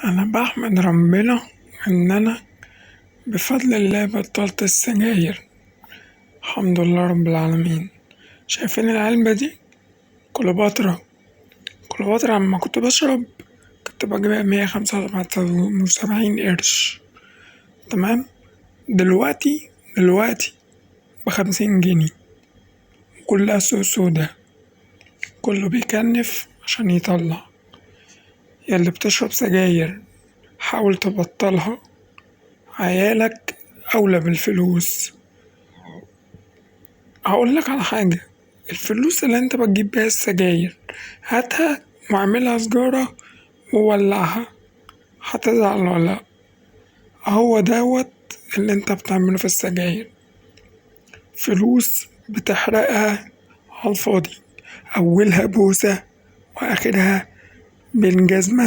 أنا بحمد ربنا إن أنا بفضل الله بطلت السجاير، الحمد لله رب العالمين. شايفين العلبة دي كليوباترا لما كنت بشرب كنت بجيبها 175 قرش، تمام. دلوقتي ب50 جنيه، كلها سوق سودا، كله بيكنف عشان يطلع. ياللي بتشرب سجاير حاول تبطلها، عيالك أولى بالفلوس. هقولك على حاجة، الفلوس اللي انت بتجيب بيها السجاير هاتها واعملها سجارة وولعها، هتزعل ولا لأ؟ هو دوت اللي انت بتعمله في السجاير، فلوس بتحرقها عالفاضي، أولها بوسة وآخرها بالجزمة.